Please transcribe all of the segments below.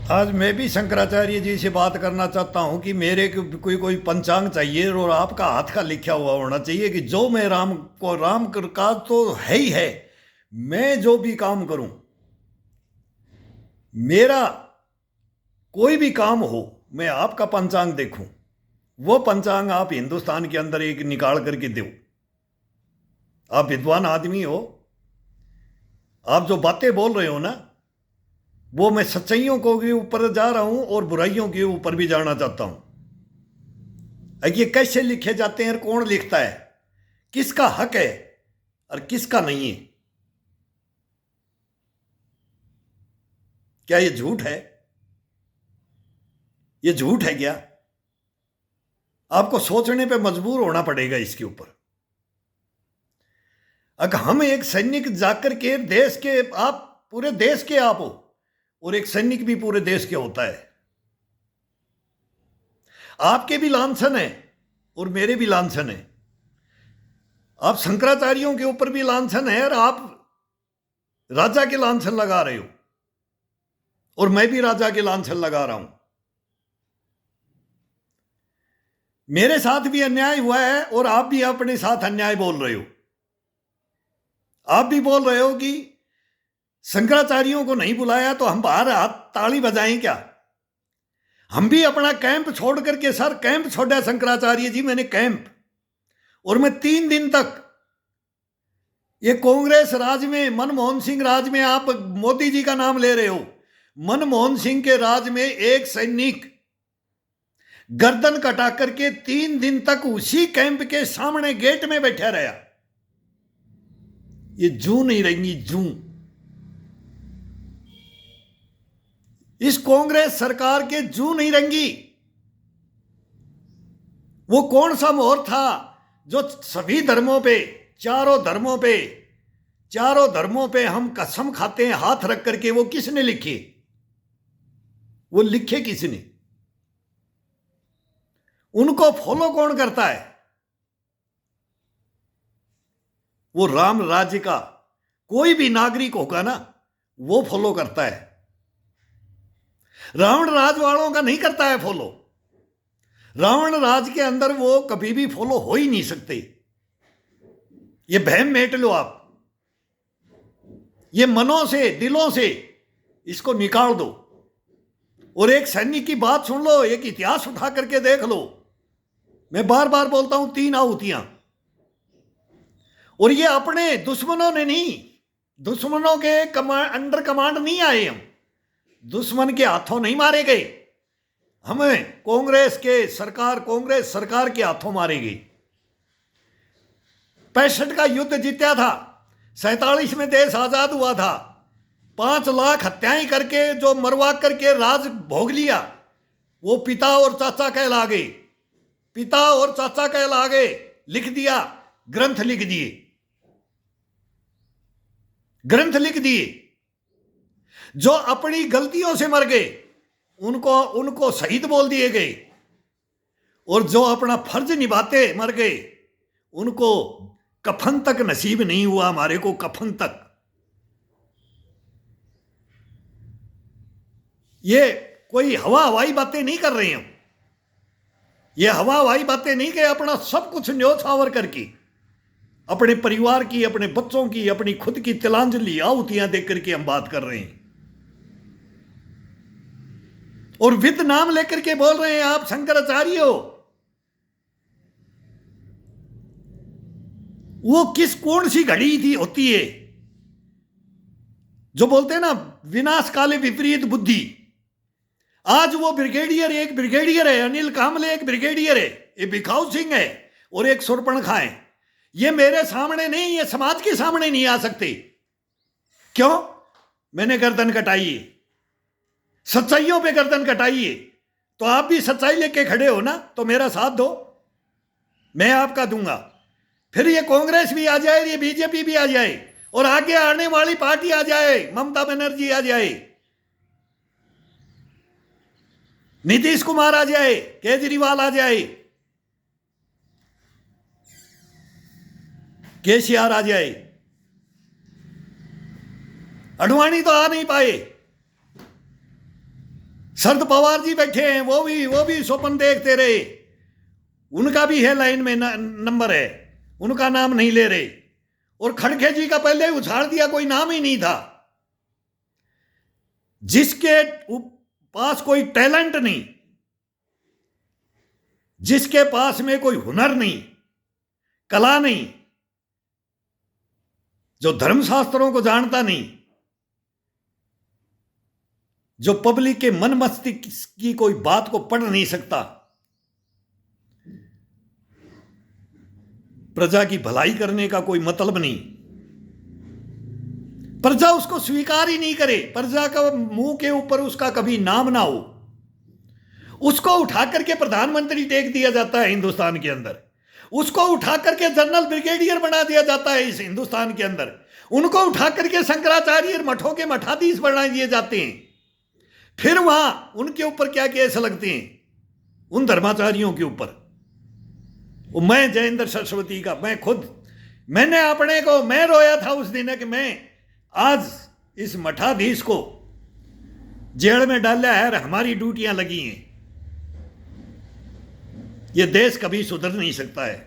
आज मैं भी शंकराचार्य जी से बात करना चाहता हूँ कि मेरे को कोई पंचांग चाहिए और आपका हाथ का लिखा हुआ होना चाहिए कि जो मैं राम का तो है ही है। मैं जो भी काम करूं, मेरा कोई भी काम हो, मैं आपका पंचांग देखूं। वो पंचांग आप हिंदुस्तान के अंदर एक निकाल करके दो। आप विद्वान आदमी हो, आप जो बातें बोल रहे हो ना, वो मैं सच्चाइयों को के ऊपर जा रहा हूं और बुराइयों के ऊपर भी जाना चाहता हूं। ये कैसे लिखे जाते हैं और कौन लिखता है, किसका हक है और किसका नहीं है। क्या ये झूठ है? ये झूठ है क्या? आपको सोचने पे मजबूर होना पड़ेगा इसके ऊपर। अगर हम एक सैनिक जाकर के देश के, आप पूरे देश के आप हो और एक सैनिक भी पूरे देश के होता है। आपके भी लांछन है और मेरे भी लांछन है। आप शंकराचार्यों के ऊपर भी लांछन है और आप राजा के लांछन लगा रहे हो और मैं भी राजा के लांछन लगा रहा हूं। मेरे साथ भी अन्याय हुआ है और आप भी अपने साथ अन्याय बोल रहे हो। आप भी बोल रहे हो कि शंकराचार्यों को नहीं बुलाया तो हम बाहर हाथ ताली बजाएं क्या? हम भी अपना कैंप छोड़ करके, सर कैंप छोड़ा शंकराचार्य जी, मैंने कैंप, और मैं 3 दिन तक ये कांग्रेस राज में, मनमोहन सिंह राज में, आप मोदी जी का नाम ले रहे हो, मनमोहन सिंह के राज में एक सैनिक गर्दन कटा करके 3 दिन तक उसी कैंप के सामने गेट में बैठा रहा। ये जू नहीं रहेंगी, जू। इस कांग्रेस सरकार के जू नहीं रहेंगी। वो कौन सा मोहर था जो सभी धर्मों पे, चारों धर्मों पे हम कसम खाते हैं हाथ रख करके? वो किसने लिखे? वो लिखे किसने? उनको फॉलो कौन करता है? वो राम राज्य का कोई भी नागरिक होगा ना, वो फॉलो करता है। रावण राज वालों का नहीं करता है फॉलो। रावण राज के अंदर वो कभी भी फॉलो हो ही नहीं सकते। ये बहम मेट लो आप, ये मनों से, दिलों से इसको निकाल दो और एक सैनिक की बात सुन लो, एक इतिहास उठा करके देख लो। मैं बार बार बोलता हूं 3 आहुतियां, और ये अपने दुश्मनों ने नहीं, दुश्मनों के अंडर कमांड नहीं आए हम, दुश्मन के हाथों नहीं मारे गए, हमें कांग्रेस सरकार के हाथों मारे गए। 65 का युद्ध जीता था, 47 में देश आजाद हुआ था, 5 लाख हत्याएं करके जो मरवा करके राज भोग लिया, वो पिता और चाचा कहला गए। पिता और चाचा कहला गए, लिख दिया, ग्रंथ लिख दिए, ग्रंथ लिख दिए। जो अपनी गलतियों से मर गए उनको शहीद बोल दिए गए, और जो अपना फर्ज निभाते मर गए उनको कफन तक नसीब नहीं हुआ। हमारे को कफन तक। ये कोई हवाई बातें नहीं कर रहे हैं। ये हवाई बातें नहीं कि अपना सब कुछ न्योछावर करके, अपने परिवार की, अपने बच्चों की, अपनी खुद की तिलांजलि आहुतियां देख करके हम बात कर रहे हैं, और विद नाम लेकर के बोल रहे हैं आप शंकराचार्य हो। वो कौन सी घड़ी थी होती है जो बोलते हैं ना, विनाश काले विपरीत बुद्धि। आज वो ब्रिगेडियर, एक ब्रिगेडियर है, अनिल कामले एक ब्रिगेडियर है, ये भिखाऊ सिंह है और एक सुरपणखा है। ये मेरे सामने नहीं, ये समाज के सामने नहीं आ सकते। क्यों? मैंने गर्दन कटाई है, सच्चाइयों पे गर्दन कटाई है। तो आप भी सच्चाई लेके खड़े हो ना, तो मेरा साथ दो, मैं आपका दूंगा। फिर ये कांग्रेस भी आ जाए, ये बीजेपी भी आ जाए, और आगे आने वाली पार्टी आ जाए, ममता बनर्जी आ जाए, नीतीश कुमार आ जाए, केजरीवाल आ जाए, केसीआर आ जाए, अडवाणी तो आ नहीं पाए, शरद पवार जी बैठे हैं, वो भी स्वप्न देखते रहे, उनका भी है लाइन में नंबर है, उनका नाम नहीं ले रहे। और खड़गे जी का पहले उछाड़ दिया, कोई नाम ही नहीं था। जिसके पास कोई टैलेंट नहीं, जिसके पास में कोई हुनर नहीं, कला नहीं, जो धर्मशास्त्रों को जानता नहीं, जो पब्लिक के मन मस्तिष्क की कोई बात को पढ़ नहीं सकता, प्रजा की भलाई करने का कोई मतलब नहीं, प्रजा उसको स्वीकार ही नहीं करे, प्रजा का मुंह के ऊपर उसका कभी नाम ना हो, उसको उठा करके प्रधानमंत्री टेक दिया जाता है हिंदुस्तान के अंदर, उसको उठा करके जनरल ब्रिगेडियर बना दिया जाता है इस हिंदुस्तान के अंदर, उनको उठा करके शंकराचार्य मठों के मठाधीश बना दिए जाते हैं। फिर वहां उनके ऊपर क्या केस लगते हैं, उन धर्माचार्यों के ऊपर। मैं जयेंद्र सरस्वती का, मैंने अपने को, मैं रोया था उस दिन कि मैं आज इस मठाधीश को जेल में डाला है और हमारी ड्यूटियां लगी हैं। ये देश कभी सुधर नहीं सकता है।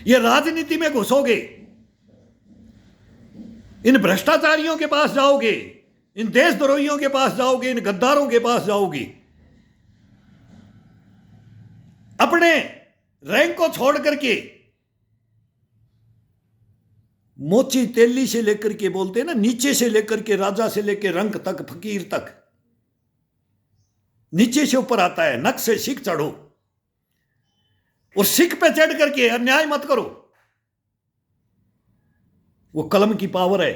ये राजनीति में घुसोगे, इन भ्रष्टाचारियों के पास जाओगे, इन देशद्रोहियों के पास जाओगे, इन गद्दारों के पास जाओगे, अपने रैंक को छोड़ करके, मोची तेली से लेकर के, बोलते हैं ना, नीचे से लेकर के, राजा से लेकर रंक तक, फकीर तक, नीचे से ऊपर आता है। नक से सिख चढ़ो और सिख पे चढ़ करके अन्याय मत करो। वो कलम की पावर है।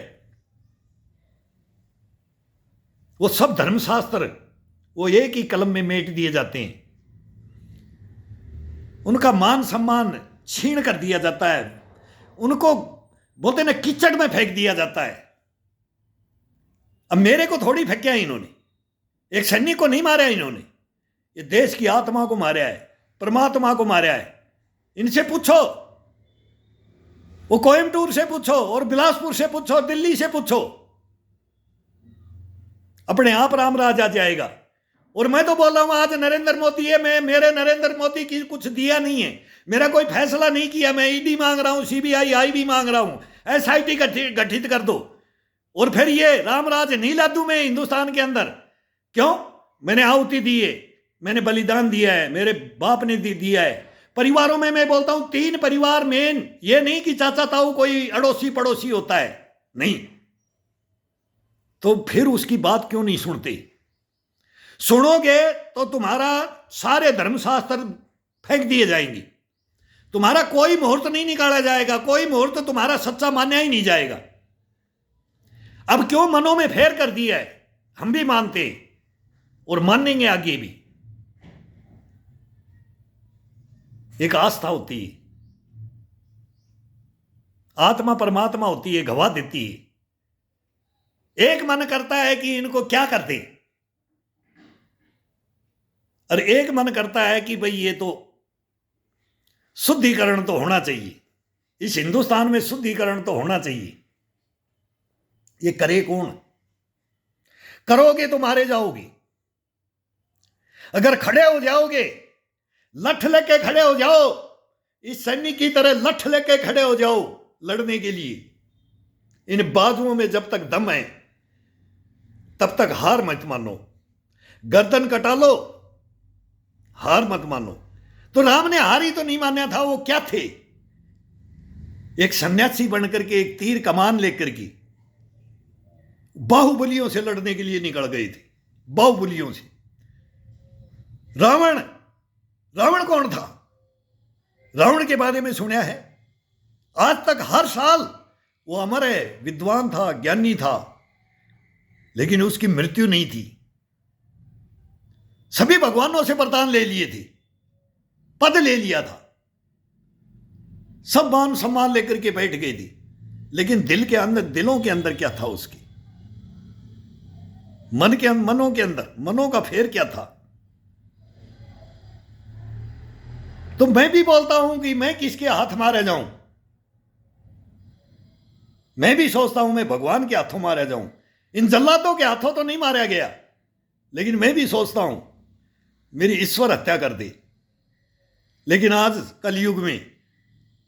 वो सब धर्मशास्त्र वो एक ही कलम में मेट दिए जाते हैं। उनका मान सम्मान छीन कर दिया जाता है, उनको बोलते ना कीचड़ में फेंक दिया जाता है। अब मेरे को थोड़ी फेंका इन्होंने, एक सैनिक को नहीं मारा इन्होंने, ये देश की आत्मा को मारा है, परमात्मा को मारा है। इनसे पूछो, वो कोयम्बटूर से पूछो और बिलासपुर से पूछो, दिल्ली से पूछो, अपने आप राम राज आ जाएगा। और मैं तो बोल रहा हूं आज नरेंद्र मोदी है, मेरे नरेंद्र मोदी की कुछ दिया नहीं है, मेरा कोई फैसला नहीं किया। मैं ईडी मांग रहा हूं, सीबीआई आई भी मांग रहा हूं, एसआईटी गठित कर दो और फिर ये रामराज नहीं ला दूं मैं हिंदुस्तान के अंदर। क्यों? मैंने आहुति दी है, मैंने बलिदान दिया है, मेरे बाप ने दिया है। परिवारों में मैं बोलता हूं 3 परिवार मेन, ये नहीं कि चाचा ताऊ कोई अड़ोसी पड़ोसी होता है, नहीं। तो फिर उसकी बात क्यों नहीं सुनते? सुनोगे तो तुम्हारा सारे धर्मशास्त्र फेंक दिए जाएंगे, तुम्हारा कोई मुहूर्त नहीं निकाला जाएगा, कोई मुहूर्त तुम्हारा सच्चा माना ही नहीं जाएगा। अब क्यों मनों में फेर कर दिया है, हम भी मानते हैं और मानेंगे आगे भी। एक आस्था होती है, आत्मा परमात्मा होती है, गवाह देती है। एक मन करता है कि इनको क्या कर दे, और एक मन करता है कि भाई ये तो शुद्धिकरण तो होना चाहिए, इस हिंदुस्तान में शुद्धिकरण तो होना चाहिए। ये करे कौन? करोगे तो मारे जाओगे। अगर खड़े हो जाओगे, लठ लेके खड़े हो जाओ, इस सैनिक की तरह लठ लेके खड़े हो जाओ लड़ने के लिए। इन बाजुओं में जब तक दम है तब तक हार मत मानो, गर्दन कटा लो, हार मत मानो। तो राम ने हार ही तो नहीं माना था। वो क्या थे? एक सन्यासी बनकर के, एक तीर कमान लेकर के बाहुबलियों से लड़ने के लिए निकल गए थे, बाहुबलियों से। रावण कौन था? रावण के बारे में सुना है? आज तक हर साल वो अमर है, विद्वान था, ज्ञानी था, लेकिन उसकी मृत्यु नहीं थी। सभी भगवानों से वरदान ले लिए थे, पद ले लिया था, सब मान सम्मान लेकर के बैठ गए थे, लेकिन दिलों के अंदर क्या था उसके? मनों के अंदर, मनों का फेर क्या था? तो मैं भी बोलता हूं कि मैं किसके हाथ मारे जाऊं। मैं भी सोचता हूं मैं भगवान के हाथों मारे जाऊं। इन जल्लादों के हाथों तो नहीं मारा गया, लेकिन मैं भी सोचता हूं मेरी ईश्वर हत्या कर दे, लेकिन आज कलयुग में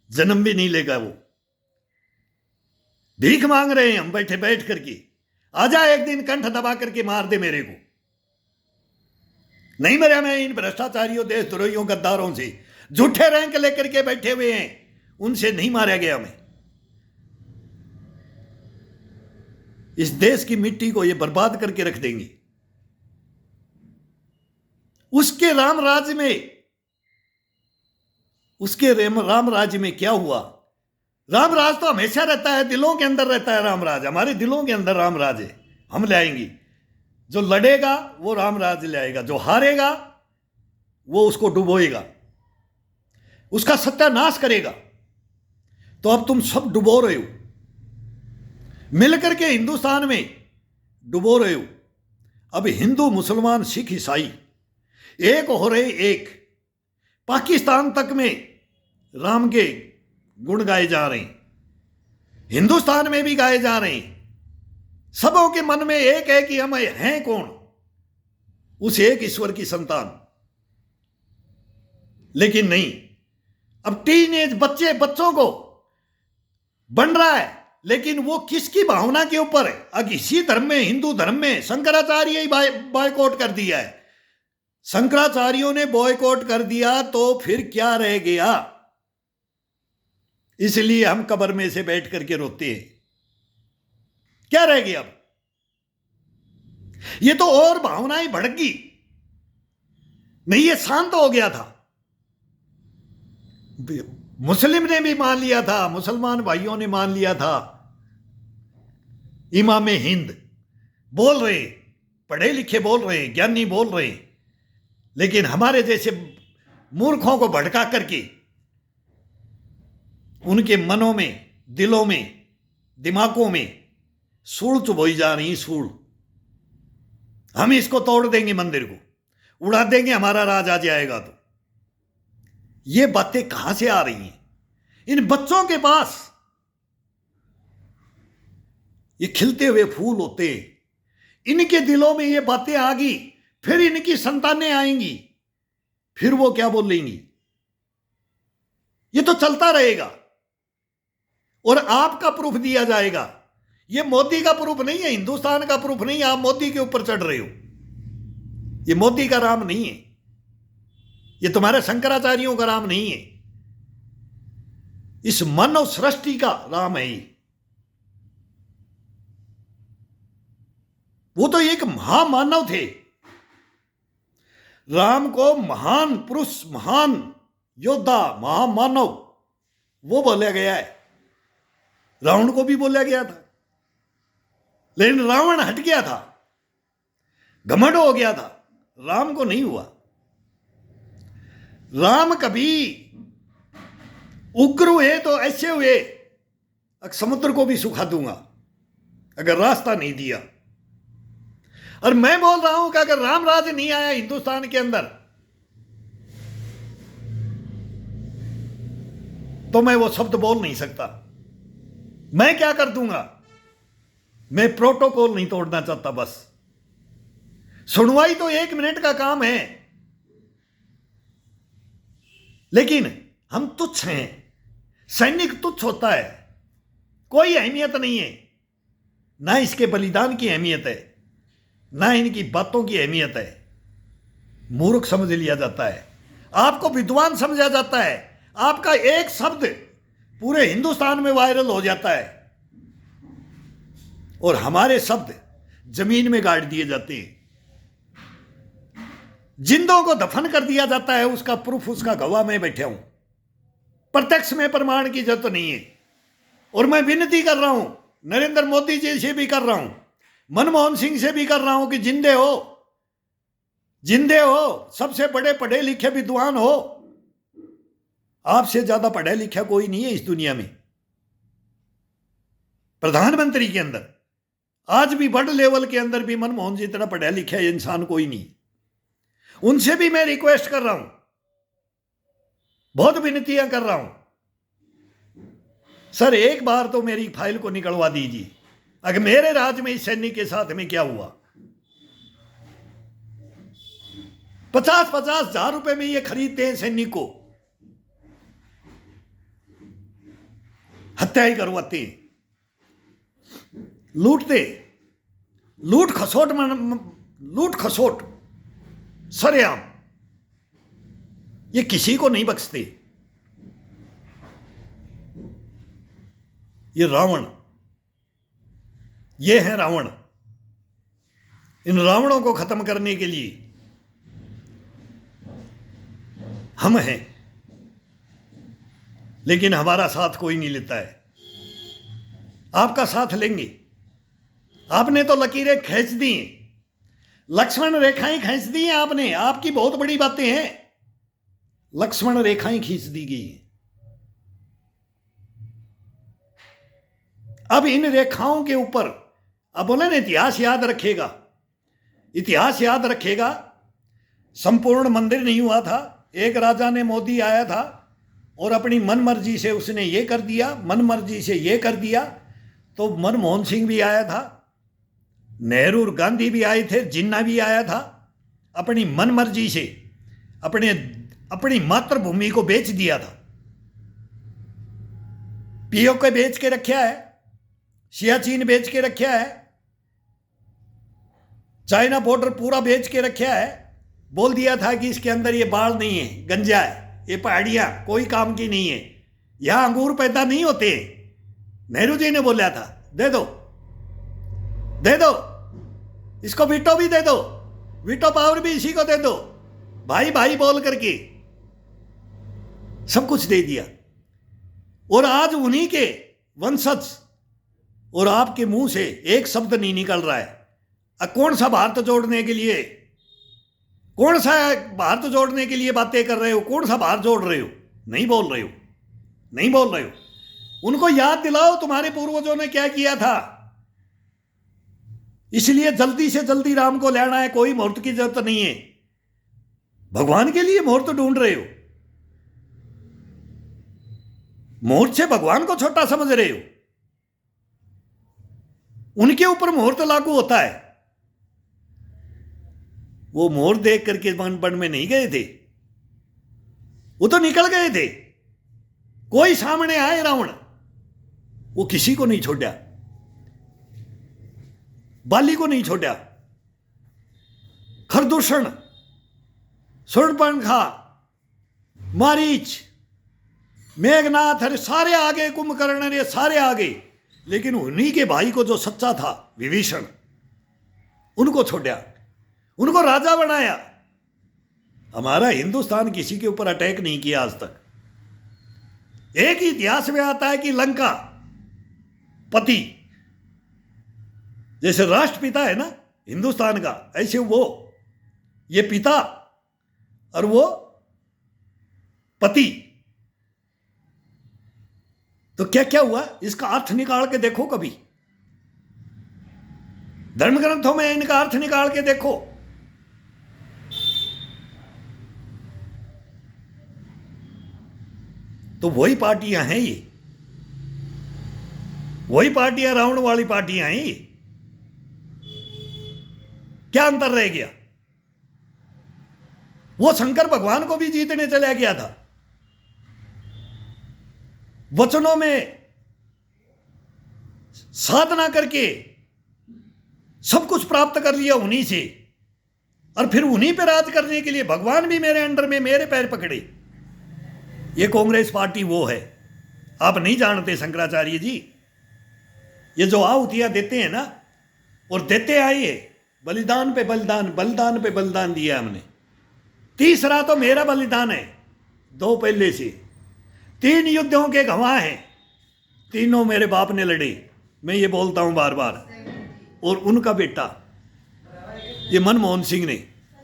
जन्म भी नहीं लेगा वो। भीख मांग रहे हैं हम बैठे बैठ करके, आजा एक दिन कंठ दबा करके मार दे मेरे को। नहीं मरा मैं इन भ्रष्टाचारियों, देशद्रोहियों, गद्दारों से, झूठे रैंक लेकर के बैठे हुए हैं, उनसे नहीं मारा गया मैं। इस देश की मिट्टी को ये बर्बाद करके रख देंगे। उसके राम राज्य में क्या हुआ? राम राज तो हमेशा रहता है, दिलों के अंदर रहता है राम राज। हमारे दिलों के अंदर राम राज है, हम लाएंगे। जो लड़ेगा वो राम राज लाएगा, जो हारेगा वो उसको डुबोएगा, उसका सत्यानाश करेगा। तो अब तुम सब डुबो रहे हो, मिलकर के हिंदुस्तान में डुबो रहे हो। अब हिंदू, मुसलमान, सिख, ईसाई एक हो रहे, एक। पाकिस्तान तक में राम के गुण गाए जा रहे हैं, हिंदुस्तान में भी गाए जा रहे हैं। सबों के मन में एक है कि हम हैं कौन? उस एक ईश्वर की संतान। लेकिन नहीं, अब टीनेज बच्चों को बन रहा है, लेकिन वो किसकी भावना के ऊपर है? अब इसी धर्म में, हिंदू धर्म में शंकराचार्य ही बॉयकॉट कर दिया है। शंकराचार्यों ने बॉयकॉट कर दिया तो फिर क्या रह गया? इसलिए हम कब्र में से बैठ करके रोते हैं। क्या रह गया अब? ये तो और भावनाएं भड़क गई। नहीं, ये शांत हो गया था। मुस्लिम ने भी मान लिया था, मुसलमान भाइयों ने मान लिया था। इमाम हिंद बोल रहे, पढ़े लिखे बोल रहे, ज्ञानी बोल रहे, लेकिन हमारे जैसे मूर्खों को भड़का करके उनके मनों में, दिलों में, दिमागों में सूल चुभोई जा रही। सूल, हम इसको तोड़ देंगे, मंदिर को उड़ा देंगे, हमारा राज आ जाएगा। तो ये बातें कहां से आ रही हैं इन बच्चों के पास? ये खिलते हुए फूल होते, इनके दिलों में ये बातें आ गई, फिर इनकी संतानें आएंगी, फिर वो क्या बोलेंगी? ये तो चलता रहेगा और आपका प्रूफ दिया जाएगा। ये मोदी का प्रूफ नहीं है, हिंदुस्तान का प्रूफ नहीं है। आप मोदी के ऊपर चढ़ रहे हो। ये मोदी का राम नहीं है, ये तुम्हारे शंकराचार्यों का राम नहीं है। इस मानव सृष्टि का राम है ये। वो तो एक महामानव थे। राम को महान पुरुष, महान योद्धा, महामानव वो बोला गया है। रावण को भी बोला गया था, लेकिन रावण हट गया था, घमंड हो गया था। राम को नहीं हुआ। राम कभी उग्र हुए तो ऐसे हुए, समुद्र को भी सुखा दूंगा अगर रास्ता नहीं दिया। और मैं बोल रहा हूं कि अगर राम राज नहीं आया हिंदुस्तान के अंदर तो मैं वो शब्द बोल नहीं सकता। मैं क्या कर दूंगा? मैं प्रोटोकॉल नहीं तोड़ना चाहता। बस सुनवाई तो 1 मिनट का काम है, लेकिन हम तुच्छ हैं। सैनिक तुच्छ होता है, कोई अहमियत नहीं है। ना इसके बलिदान की अहमियत है, ना इनकी बातों की अहमियत है। मूर्ख समझ लिया जाता है, आपको विद्वान समझा जाता है। आपका एक शब्द पूरे हिंदुस्तान में वायरल हो जाता है और हमारे शब्द जमीन में गाड़ दिए जाते हैं। जिंदों को दफन कर दिया जाता है। उसका प्रूफ, उसका गवाह मैं बैठा हूं। प्रत्यक्ष में प्रमाण की जरूरत नहीं है। और मैं विनती कर रहा हूं, नरेंद्र मोदी जी से भी कर रहा हूं, मनमोहन सिंह से भी कर रहा हूं कि जिंदे हो, जिंदे हो, सबसे बड़े पढ़े लिखे विद्वान हो। आपसे ज्यादा पढ़ा लिखा कोई नहीं है इस दुनिया में। प्रधानमंत्री के अंदर आज भी बड़े लेवल के अंदर भी मनमोहन जी इतना पढ़ा लिखा इंसान कोई नहीं। उनसे भी मैं रिक्वेस्ट कर रहा हूं, बहुत विनतियां कर रहा हूं, सर एक बार तो मेरी फाइल को निकलवा दीजिए। अगर मेरे राज्य में इस सैनिक के साथ में क्या हुआ, 50,000 रुपए में ये खरीदते हैं सैनिक को, हत्या ही करवाते हैं, लूटते, लूट खसोट सरेआम, ये किसी को नहीं बख्शते। ये रावण, ये है रावण। इन रावणों को खत्म करने के लिए हम हैं, लेकिन हमारा साथ कोई नहीं लेता है। आपका साथ लेंगे। आपने तो लकीरें खींच दी, लक्ष्मण रेखाएं खींच दी हैं आपने। आपकी बहुत बड़ी बातें हैं, लक्ष्मण रेखाएं खींच दी गई। अब इन रेखाओं के ऊपर, अब बोले ना इतिहास याद रखेगा, इतिहास याद रखेगा। संपूर्ण मंदिर नहीं हुआ था, एक राजा ने, मोदी आया था और अपनी मन मर्जी से उसने ये कर दिया, मन मर्जी से ये कर दिया। तो मनमोहन सिंह भी आया था, नेहरू और गांधी भी आए थे, जिन्ना भी आया था। अपनी मन मर्जी से अपनी मातृभूमि को बेच दिया था। पीओके बेच के रखा है, सियाचिन बेच के रखा है, चाइना बॉर्डर पूरा बेच के रखा है। बोल दिया था कि इसके अंदर ये बाढ़ नहीं है, गंजा है, ये पहाड़ियां कोई काम की नहीं है, यहां अंगूर पैदा नहीं होते। नेहरू जी ने बोला था दे दो, दे दो, इसको वीटो भी दे दो, वीटो पावर भी इसी को दे दो, भाई भाई बोल करके सब कुछ दे दिया। और आज उन्हीं के वंशज और आपके मुंह से एक शब्द नहीं निकल रहा है। कौन सा भारत जोड़ने के लिए, कौन सा भारत जोड़ने के लिए बातें कर रहे हो, कौन सा भारत जोड़ रहे हो? नहीं बोल रहे हो, नहीं बोल रहे हो। उनको याद दिलाओ तुम्हारे पूर्वजों ने क्या किया था। इसलिए जल्दी से जल्दी राम को लेना है, कोई मुहूर्त की जरूरत नहीं है। भगवान के लिए मुहूर्त ढूंढ रहे हो, मुहूर्त से भगवान को छोटा समझ रहे हो। उनके ऊपर मुहूर्त लागू होता है। वो मुहूर्त देख करके वन में नहीं गए थे, वो तो निकल गए थे। कोई सामने आए रावण, वो किसी को नहीं छोड़ा, बाली को नहीं छोड़ा, खरदूषण, शूर्पणखा, मारीच, मेघनाथ, अरे सारे आगे, कुंभकर्ण, अरे सारे आगे। लेकिन उन्हीं के भाई को जो सच्चा था, विभीषण, उनको छोड़ा, उनको राजा बनाया। हमारा हिंदुस्तान किसी के ऊपर अटैक नहीं किया आज तक। एक ही इतिहास में आता है कि लंका पति, जैसे राष्ट्रपिता है ना हिंदुस्तान का, ऐसे वो ये पिता और वो पति। तो क्या क्या हुआ, इसका अर्थ निकाल के देखो कभी, धर्म ग्रंथों में इनका अर्थ निकाल के देखो। तो वही पार्टियां हैं ये, वही पार्टियां रावण वाली पार्टियां हैं ये। क्या अंतर रह गया? वो शंकर भगवान को भी जीतने चला गया था, वचनों में साधना करके सब कुछ प्राप्त कर लिया उन्हीं से, और फिर उन्हीं पे राज करने के लिए भगवान भी मेरे अंडर में मेरे पैर पकड़े। ये कांग्रेस पार्टी वो है। आप नहीं जानते शंकराचार्य जी, ये जो आहुतियां देते हैं ना, और देते आइए, बलिदान पे बलिदान, बलिदान पे बलिदान दिया हमने। तीसरा तो मेरा बलिदान है, 2 पहले से 3 युद्धों के गवाह हैं, तीनों मेरे बाप ने लड़े। मैं ये बोलता हूं बार बार। और उनका बेटा ये मनमोहन सिंह ने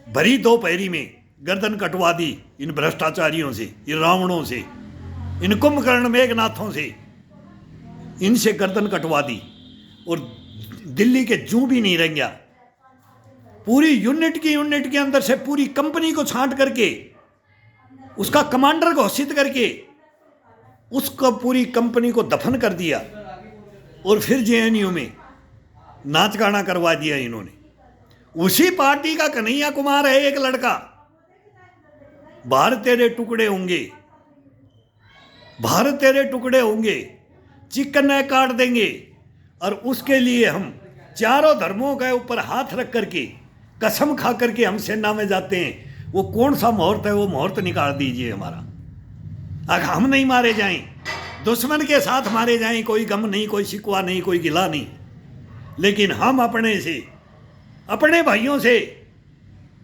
भरी दोपहरी में गर्दन कटवा दी इन भ्रष्टाचारियों से, इन रावणों से, इन कुंभकर्ण मेघनाथों से, इनसे गर्दन कटवा दी। और दिल्ली के जू भी नहीं रह गया। पूरी यूनिट के अंदर से पूरी कंपनी को छांट करके, उसका कमांडर घोषित करके, उसको पूरी कंपनी को दफन कर दिया। और फिर जेएनयू में नाच गाना करवा दिया इन्होंने। उसी पार्टी का कन्हैया कुमार है एक लड़का, भारत तेरे टुकड़े होंगे, भारत तेरे टुकड़े होंगे, चिकन काट देंगे। और उसके लिए हम चारों धर्मों के ऊपर हाथ रख करके कसम खा करके हम सेना में जाते हैं। वो कौन सा मुहूर्त है, वो मुहूर्त निकाल दीजिए हमारा। अगर हम नहीं मारे जाएं, दुश्मन के साथ मारे जाएं, कोई गम नहीं, कोई शिकवा नहीं, कोई गिला नहीं, लेकिन हम अपने से, अपने भाइयों से,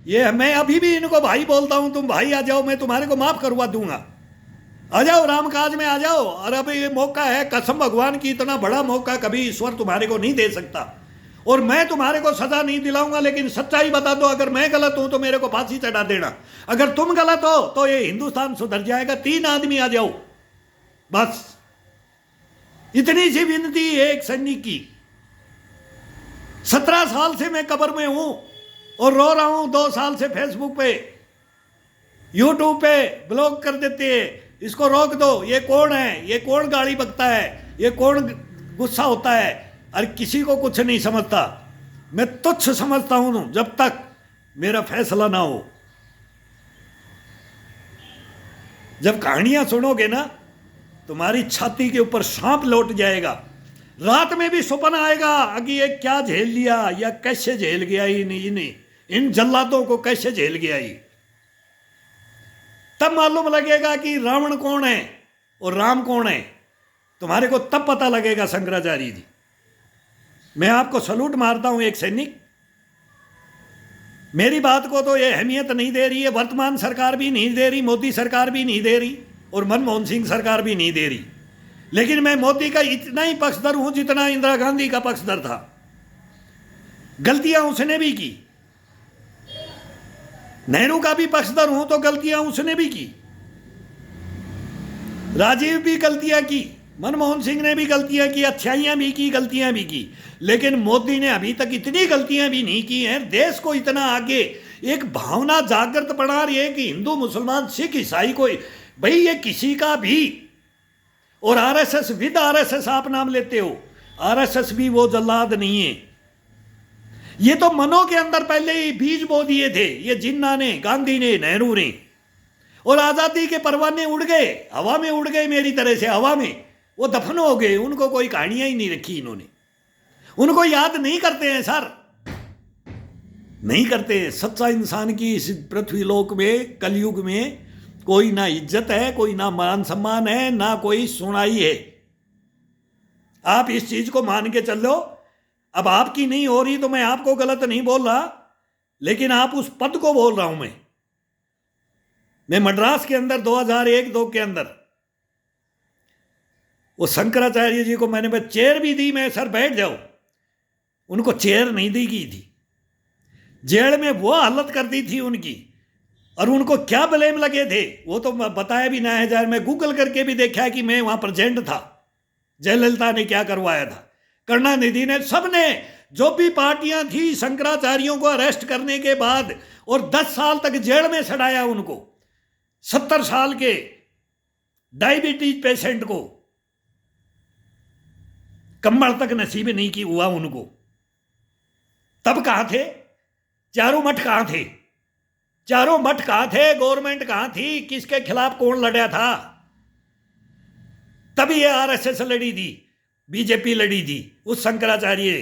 ये मैं अभी भी इनको भाई बोलता हूं, तुम भाई आ जाओ, मैं तुम्हारे को माफ करवा दूंगा, आ जाओ राम काज में आ जाओ। और अब ये मौका है, कसम भगवान की, इतना बड़ा मौका कभी ईश्वर तुम्हारे को नहीं दे सकता। और मैं तुम्हारे को सजा नहीं दिलाऊंगा, लेकिन सच्चाई बता दो। अगर मैं गलत हूं तो मेरे को फांसी चढ़ा देना, अगर तुम गलत हो तो ये हिंदुस्तान सुधर जाएगा। 3 आदमी आ जाओ, बस इतनी सी विनती एक सैनिक की। 17 साल से मैं कब्र में हूं और रो रहा हूं। 2 साल से फेसबुक पे, यूट्यूब पे ब्लॉक कर देते हैं, इसको रोक दो, ये कौन है, ये कौन गाली बकता है, ये कौन गुस्सा होता है। अरे किसी को कुछ नहीं समझता, मैं तुच्छ समझता हूं जब तक मेरा फैसला ना हो। जब कहानियां सुनोगे ना, तुम्हारी छाती के ऊपर सांप लौट जाएगा। रात में भी सपना आएगा कि ये क्या झेल लिया, या कैसे झेल गया इन जल्लादों को, कैसे झेल गया ये। तब मालूम लगेगा कि रावण कौन है और राम कौन है, तुम्हारे को तब पता लगेगा। शंकराचार्य जी, मैं आपको सलूट मारता हूं। एक सैनिक, मेरी बात को तो ये अहमियत नहीं दे रही है, वर्तमान सरकार भी नहीं दे रही, मोदी सरकार भी नहीं दे रही, और मनमोहन सिंह सरकार भी नहीं दे रही। लेकिन मैं मोदी का इतना ही पक्षधर हूं जितना इंदिरा गांधी का पक्षधर था। गलतियां उसने भी की। नेहरू का भी पक्षधर हूं तो गलतियां उसने भी की। राजीव भी गलतियां की, मनमोहन सिंह ने भी गलतियां की, अच्छाइयां भी की, गलतियां भी की। लेकिन मोदी ने अभी तक इतनी गलतियां भी नहीं की हैं। देश को इतना आगे एक भावना जागृत बना रही है कि हिंदू, मुसलमान, सिख, ईसाई, कोई भाई ये किसी का भी। और आरएसएस, विद आरएसएस आप नाम लेते हो, आरएसएस भी वो जल्लाद नहीं है। ये तो मनों के अंदर पहले ही बीज बो दिए थे, ये जिन्ना ने, गांधी ने, नेहरू ने। और आजादी के परवाने उड़ गए, हवा में उड़ गए, मेरी तरह से हवा में वो दफन हो गए। उनको कोई कहानियां ही नहीं रखी इन्होंने, उनको याद नहीं करते हैं सर, नहीं करते। सच्चा इंसान की इस पृथ्वी लोक में, कलयुग में कोई ना इज्जत है, कोई ना मान सम्मान है, ना कोई सुनाई है। आप इस चीज को मान के चल लो। अब आपकी नहीं हो रही तो मैं आपको गलत नहीं बोल रहा, लेकिन आप उस पद को बोल रहा हूं मैं मद्रास के अंदर 2001-2 के अंदर वो शंकराचार्य जी को मैंने चेयर भी दी, मैं सर बैठ जाओ, उनको चेयर नहीं दी गई थी। जेल में वो हालत कर दी थी उनकी, और उनको क्या ब्लेम लगे थे वो तो बताया भी ना है जाए। मैं गूगल करके भी देखा कि मैं वहां प्रेजेंट था, जयललिता ने क्या करवाया था, करुणानिधि ने, सबने, जो भी पार्टियां थी, शंकराचार्यों को अरेस्ट करने के बाद और 10 साल तक जेल में सड़ाया उनको। 70 साल के डायबिटीज पेशेंट को कम्बल तक नसीब नहीं की हुआ उनको। तब कहां थे? चारों मठ कहां थे? चारों मठ कहां थे? गवर्नमेंट कहां थी? किसके खिलाफ कौन लड़ा था? तभी ये आरएसएस लड़ी थी, बीजेपी लड़ी थी, उस शंकराचार्य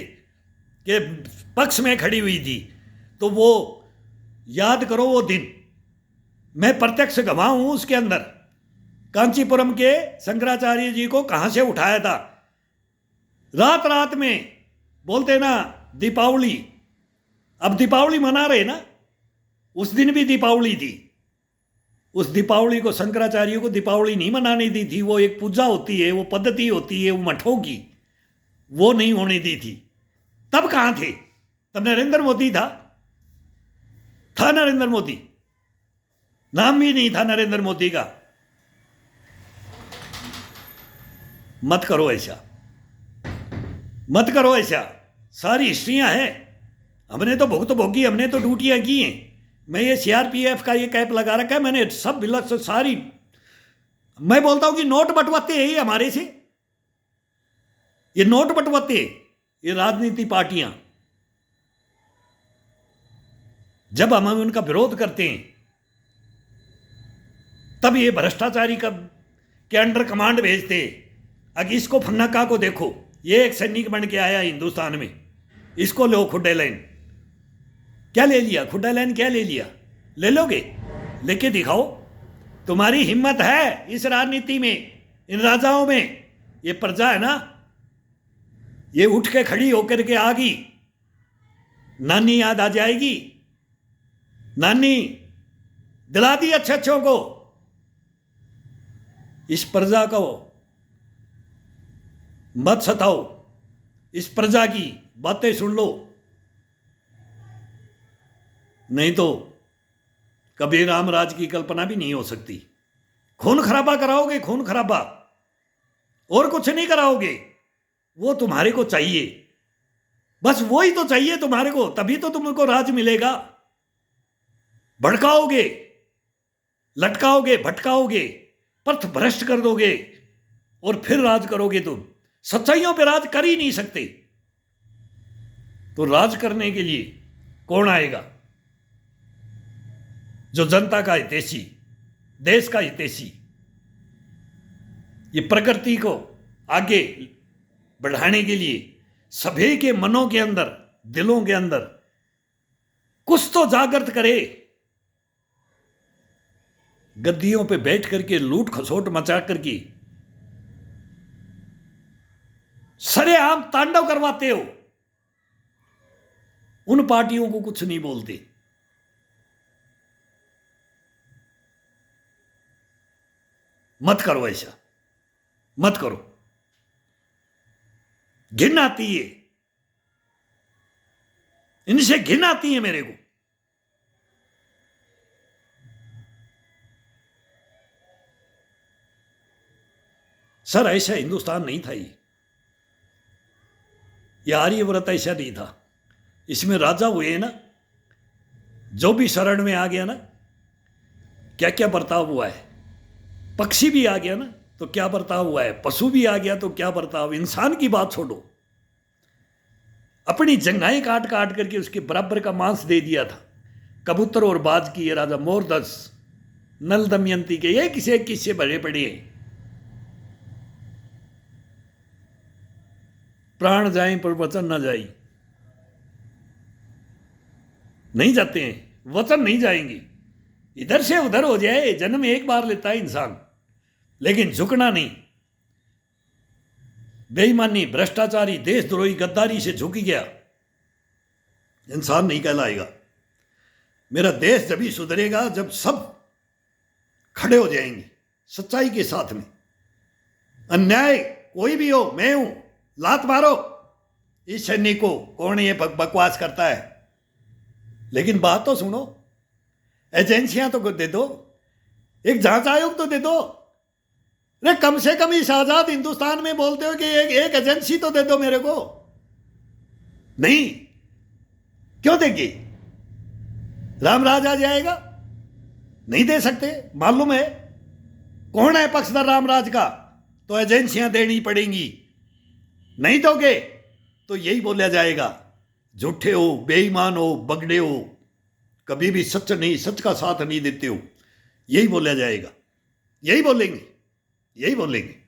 के पक्ष में खड़ी हुई थी। तो वो याद करो वो दिन, मैं प्रत्यक्ष गवाह हूं उसके अंदर। कांचीपुरम के शंकराचार्य जी को कहां से उठाया था, रात रात में। बोलते ना दीपावली, अब दीपावली मना रहे ना, उस दिन भी दीपावली थी। उस दीपावली को, शंकराचार्य को दीपावली नहीं मनाने दी थी। वो एक पूजा होती है, वो पद्धति होती है, वो मठों की, वो नहीं होने दी थी। तब कहां थे? तब नरेंद्र मोदी था नरेंद्र मोदी, नाम भी नहीं था नरेंद्र मोदी का। मत करो ऐसा, मत करो ऐसा। सारी हिस्ट्रियां हैं, हमने तो भुगत भोगी, हमने तो ड्यूटियां की हैं। मैं ये सीआरपीएफ का ये कैप लगा रखा है मैंने, सब बिलक से सारी। मैं बोलता हूं कि नोट बंटवाते हैं ये हमारे से, ये नोट बंटवाते हैं ये राजनीति पार्टियां। जब हम उनका विरोध करते हैं तब ये भ्रष्टाचारी के अंडर कमांड भेजते। अब इसको फन्नाका को देखो, ये एक सैनिक बन के आया हिंदुस्तान में, इसको लो खुड्डे लाइन। क्या ले लिया खुड्डा लाइन, क्या ले लिया? ले लोगे? लेके दिखाओ, तुम्हारी हिम्मत है इस राजनीति में, इन राजाओं में। ये प्रजा है ना, ये उठ के खड़ी होकर के आ गई, नानी याद आ जाएगी। नानी दिला दी अच्छे अच्छों को, इस प्रजा को मत सताओ, इस प्रजा की बातें सुन लो, नहीं तो कभी रामराज की कल्पना भी नहीं हो सकती। खून खराबा कराओगे, खून खराबा, और कुछ नहीं कराओगे। वो तुम्हारे को चाहिए, बस वो ही तो चाहिए तुम्हारे को, तभी तो तुमको राज मिलेगा। भड़काओगे, लटकाओगे, भटकाओगे, पथ भ्रष्ट कर दोगे और फिर राज करोगे। तुम सच्चाइयों पे राज कर ही नहीं सकते, तो राज करने के लिए कौन आएगा? जो जनता का हितैषी, देश का हितैषी, ये प्रकृति को आगे बढ़ाने के लिए सभी के मनों के अंदर, दिलों के अंदर कुछ तो जागृत करे। गद्दियों पे बैठ करके लूट खसोट मचा करके सरेआम तांडव करवाते हो, उन पार्टियों को कुछ नहीं बोलते। मत करो ऐसा, मत करो, घिन आती है, इनसे घिन आती है मेरे को। सर ऐसा हिंदुस्तान नहीं था ये आर्यव्रत ऐसा नहीं था। इसमें राजा हुए ना, जो भी शरण में आ गया ना, क्या क्या बर्ताव हुआ है। पक्षी भी आ गया ना तो क्या बर्ताव हुआ है, पशु भी आ गया तो क्या बर्ताव। इंसान की बात छोड़ो, अपनी जंघाएं काट काट करके उसके बराबर का मांस दे दिया था। कबूतर और बाज की ये राजा मोरदस, नल दमयंती के ये किसी किस्से भरे पड़े हैं। प्राण जाए पर वचन ना जाए, नहीं जाते हैं, वचन नहीं जाएंगे। इधर से उधर हो जाए, जन्म एक बार लेता है इंसान, लेकिन झुकना नहीं। बेईमानी, भ्रष्टाचारी, देशद्रोही, गद्दारी से झुक गया, इंसान नहीं कहलाएगा। मेरा देश जब ही सुधरेगा जब सब खड़े हो जाएंगे सच्चाई के साथ में। अन्याय कोई भी हो, मैं हूं, लात मारो इस सैनिक को, कौन ये बकवास करता है। लेकिन बात तो सुनो, एजेंसियां तो दे दो, एक जांच आयोग तो दे दो। अरे कम से कम इस आजाद हिंदुस्तान में बोलते हो कि एक एजेंसी तो दे दो मेरे को। नहीं, क्यों देगी? रामराज आ जाएगा, नहीं दे सकते। मालूम है कौन है पक्षधर रामराज का, तो एजेंसियां देनी पड़ेंगी। नहीं दोगे तो यही बोला जाएगा, झूठे हो, बेईमान हो, बगड़े हो, कभी भी सच नहीं, सच का साथ नहीं देते हो, यही बोला जाएगा। यही बोलेंगे, यही बोलेंगे।